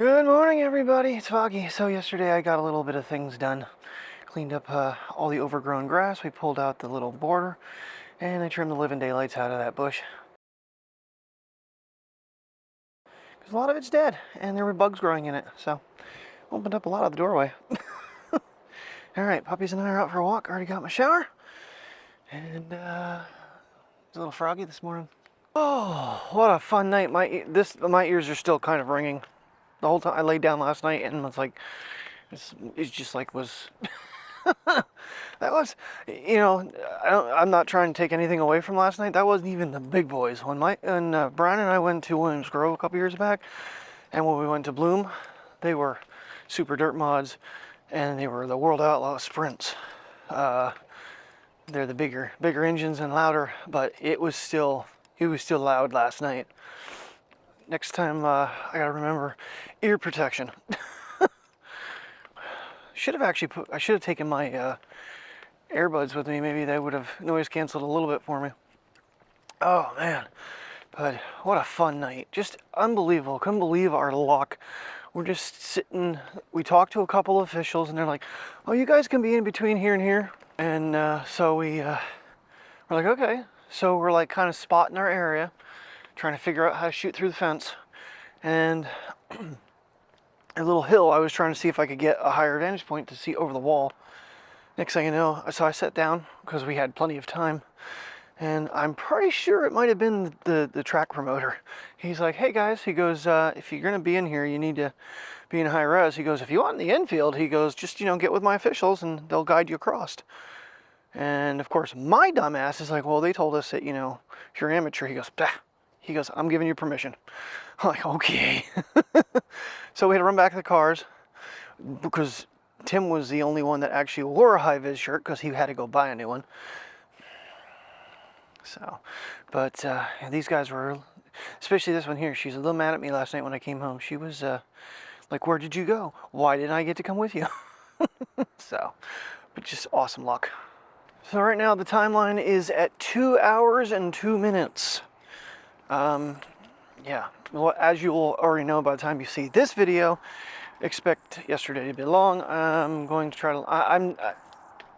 Good morning, everybody. It's Foggy. So yesterday I got a little bit of things done. Cleaned up all the overgrown grass. We pulled out the little border, and I trimmed the living daylights out of that bush. Because a lot of it's dead, and there were bugs growing in it. So opened up a lot of the doorway. All right, puppies and I are out for a walk. Already got my shower, and it's a little froggy this morning. Oh, what a fun night! My ears are still kind of ringing. The whole time I laid down last night, and it's like it's just like was that was, I'm not trying to take anything away from last night. That wasn't even the big boys. When Brian and I went to Williams Grove a couple years back, and when we went to Bloom, they were super dirt mods, and they were the World Outlaw Sprints. They're the bigger engines and louder, but it was still loud last night. Next time, I gotta remember ear protection. I should have taken my earbuds with me. Maybe they would have noise canceled a little bit for me. Oh man, but what a fun night. Just unbelievable. Couldn't believe our luck. We're just sitting, we talked to a couple of officials, and they're like, oh, you guys can be in between here and here. And so we're like, okay. So we're like kind of spotting our area, trying to figure out how to shoot through the fence. And a little hill, I was trying to see if I could get a higher vantage point to see over the wall. Next thing you know, so I sat down because we had plenty of time, and I'm pretty sure it might have been the track promoter. He's like, hey guys, he goes, if you're gonna be in here, you need to be in high res. He goes, if you want in the infield, he goes, just get with my officials and they'll guide you across. And of course, my dumb ass is like, well, they told us that, if you're amateur, he goes, bah. He goes, I'm giving you permission. I'm like, okay. So we had to run back to the cars because Tim was the only one that actually wore a high-vis shirt because he had to go buy a new one. So, but these guys were, especially this one here, she's a little mad at me last night when I came home. She was like, where did you go? Why didn't I get to come with you? So, but just awesome luck. So right now the timeline is at 2 hours and 2 minutes. Yeah, well, as you will already know by the time you see this video, expect yesterday to be long. I'm going to try to,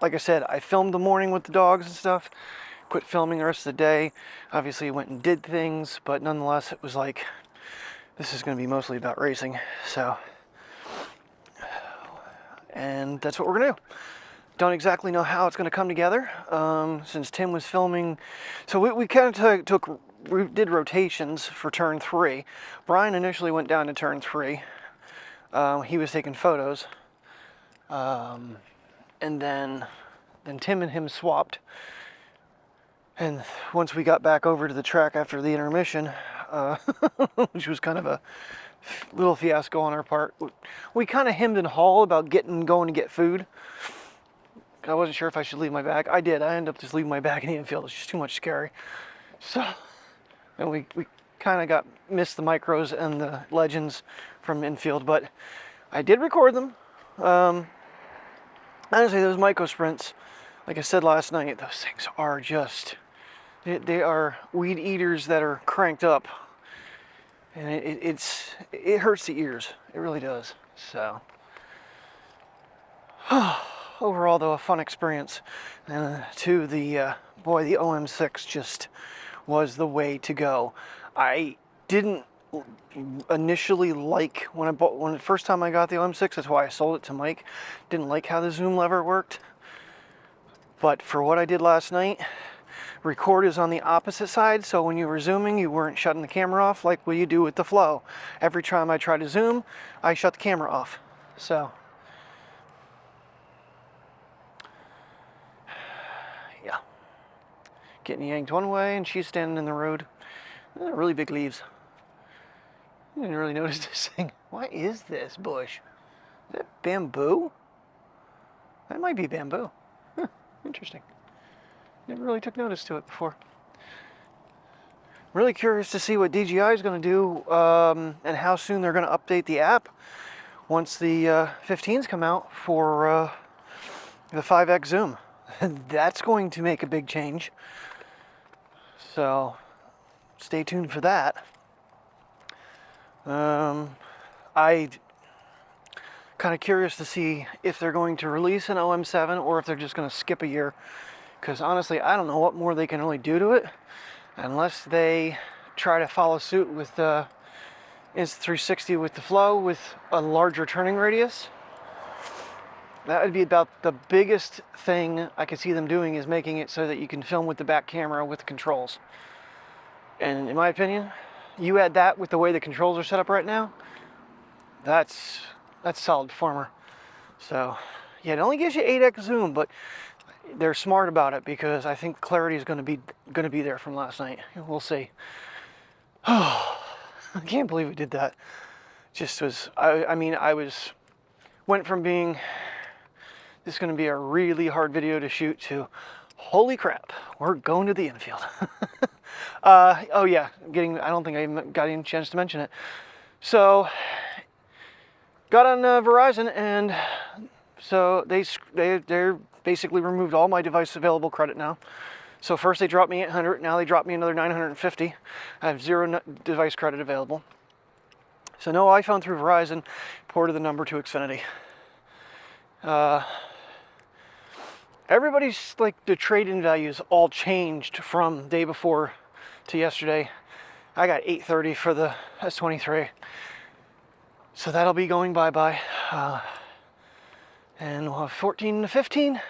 like I said, I filmed the morning with the dogs and stuff, quit filming the rest of the day. Obviously went and did things, but nonetheless it was like, this is going to be mostly about racing. So, and that's what we're going to do. Don't exactly know how it's going to come together, since Tim was filming. So we kind of we did rotations for turn 3. Brian initially went down to turn 3. He was taking photos. And then Tim and him swapped. And once we got back over to the track after the intermission, which was kind of a little fiasco on our part, we kind of hemmed and hawed about going to get food. I wasn't sure if I should leave my bag. I did. I ended up just leaving my bag in the infield. It's just too much scary. So, and we kind of missed the micros and the legends from infield, but I did record them. Honestly, those micro sprints, like I said last night, those things are just, they are weed eaters that are cranked up, and it hurts the ears. It really does. So. Overall, though, a fun experience. The OM6 just was the way to go. I didn't initially like when the first time I got the OM6. That's why I sold it to Mike. Didn't like how the zoom lever worked. But for what I did last night, record is on the opposite side. So when you were zooming, you weren't shutting the camera off like what you do with the Flow. Every time I try to zoom, I shut the camera off. So. Yeah, getting yanked one way and she's standing in the road. Really big leaves. I didn't really notice this thing. What is this bush? Is that bamboo? That might be bamboo. Huh, interesting. Never really took notice to it before. Really curious to see what DJI is going to do and how soon they're going to update the app once the 15s come out for the 5x zoom. That's going to make a big change. So stay tuned for that. I kind of curious to see if they're going to release an OM7 or if they're just going to skip a year. Because honestly, I don't know what more they can really do to it unless they try to follow suit with the Insta360 with the Flow with a larger turning radius. That would be about the biggest thing I could see them doing, is making it so that you can film with the back camera with the controls. And in my opinion, you add that with the way the controls are set up right now, that's solid performer. So yeah, it only gives you 8x zoom, but they're smart about it because I think clarity is going to be there from last night. We'll see. Oh, I can't believe we did that. Just was, I mean, went from being, this is going to be a really hard video to shoot, to holy crap, we're going to the infield. Oh yeah, I don't think I even got any chance to mention it. So got on Verizon, and so they're basically removed all my device available credit now. So first they dropped me 800, now they dropped me another 950. I have 0 device credit available. So no iPhone through Verizon, ported the number to Xfinity. Everybody's, like, the trade-in values all changed from day before to yesterday. I got 830 for the S23. So that'll be going bye-bye. And we'll have 14 to 15.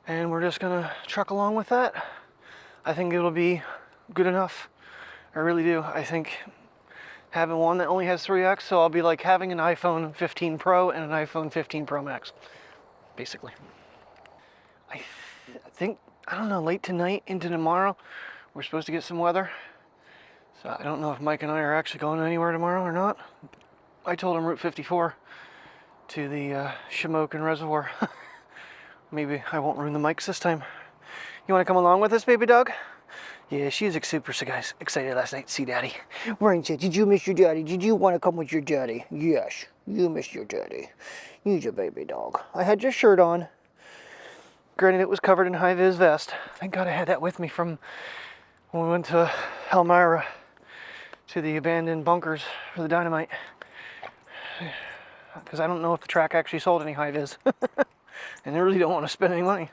And we're just gonna truck along with that. I think it'll be good enough. I really do. I think having one that only has 3x, so I'll be like having an iPhone 15 Pro and an iPhone 15 Pro Max, basically. I think, I don't know, late tonight into tomorrow, we're supposed to get some weather. So I don't know if Mike and I are actually going anywhere tomorrow or not. I told him Route 54 to the Shamokin Reservoir. Maybe I won't ruin the mics this time. You want to come along with us, baby dog? Yeah, she was super excited last night to see Daddy. Weren't you? Did you miss your daddy? Did you want to come with your daddy? Yes, you missed your daddy. You's your baby dog. I had your shirt on. Granted, it was covered in high-vis vest. Thank God I had that with me from when we went to Elmira to the abandoned bunkers for the dynamite. Because I don't know if the track actually sold any high-vis. And I really don't want to spend any money.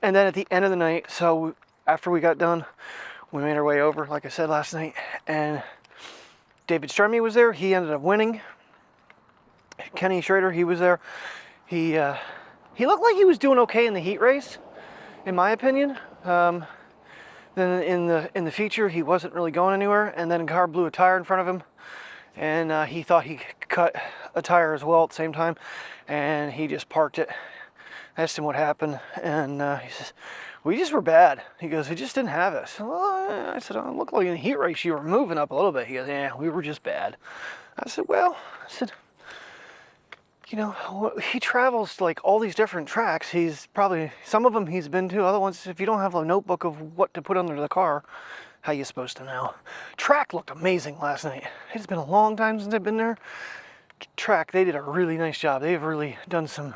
And then at the end of the night, so after we got done, we made our way over, like I said last night, and David Stremme was there. He ended up winning. Kenny Schrader, he was there. He looked like he was doing okay in the heat race, in my opinion. Then in the feature, he wasn't really going anywhere, and then a car blew a tire in front of him, and he thought he cut a tire as well at the same time, and he just parked it. I asked him what happened, and he says, we just were bad. He goes, we just didn't have it. So, I said, oh, it looked like in the heat race you were moving up a little bit. He goes, yeah, we were just bad. I said, well, you know, he travels like all these different tracks. He's probably, some of them he's been to, other ones, if you don't have a notebook of what to put under the car, how you supposed to know? Track looked amazing last night. It's been a long time since I've been there. Track, they did a really nice job. They've really done some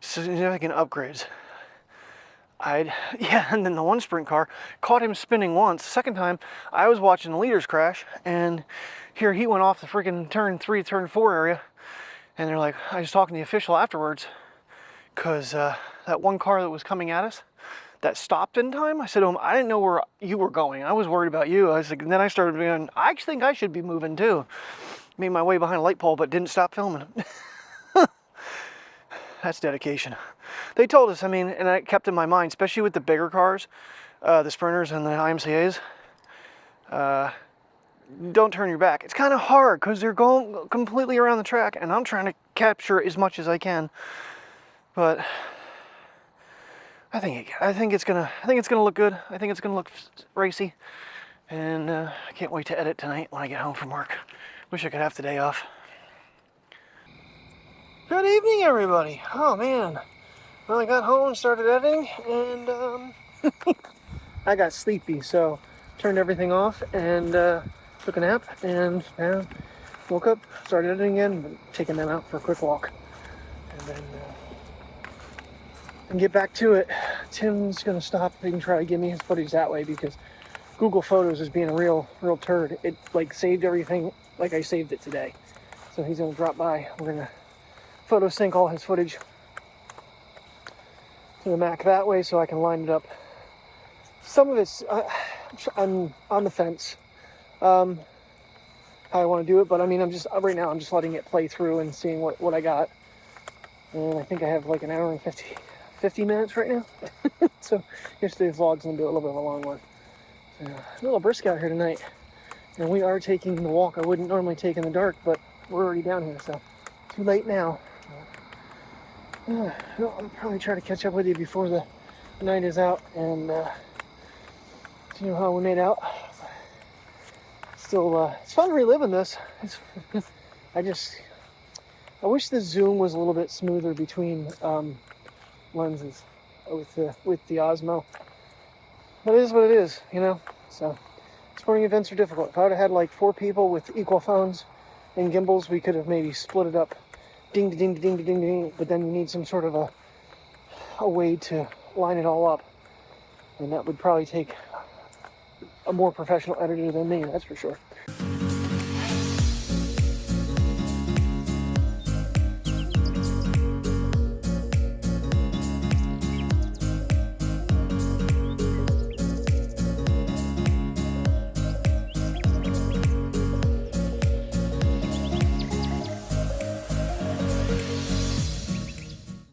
significant upgrades. Yeah, and then the one sprint car caught him spinning once. Second time, I was watching the leaders crash, and here he went off the freaking turn 3, turn 4 area. And they're like, I was talking to the official afterwards, because that one car that was coming at us, that stopped in time, I said to him, I didn't know where you were going. I was worried about you. I was like, and then I started being, I think I should be moving too. Made my way behind a light pole, but didn't stop filming. That's dedication. They told us, I mean, and I kept in my mind, especially with the bigger cars, the Sprinters and the IMCAs, don't turn your back. It's kind of hard because they're going completely around the track, and I'm trying to capture as much as I can. But I think it's gonna look good. I think it's gonna look racy, and I can't wait to edit tonight when I get home from work. Wish I could have the day off. Good evening, everybody. Oh man, well, I got home and started editing, and I got sleepy, so turned everything off and took a nap, and woke up, started editing again, taking them out for a quick walk, and then and get back to it. Tim's gonna stop and try to give me his footage that way because Google Photos is being a real turd. It like saved everything like I saved it today. So he's gonna drop by. We're gonna photo sync all his footage to the Mac that way so I can line it up. Some of it's, I'm on the fence how I want to do it, but I mean, right now I'm just letting it play through and seeing what I got. And I think I have like an hour and 50 minutes right now. So yesterday's vlog's gonna be a little bit of a long one. So, a little brisk out here tonight. And we are taking the walk I wouldn't normally take in the dark, but we're already down here, so too late now. I'll probably try to catch up with you before the night is out and see how we made out. Still, it's fun reliving this. I wish the zoom was a little bit smoother between lenses with the Osmo. But it is what it is, you know. So sporting events are difficult. If I would have had like 4 people with equal phones and gimbals, we could have maybe split it up, ding, ding, ding, ding, ding, ding. But then you need some sort of a way to line it all up, and that would probably take a more professional editor than me. That's for sure.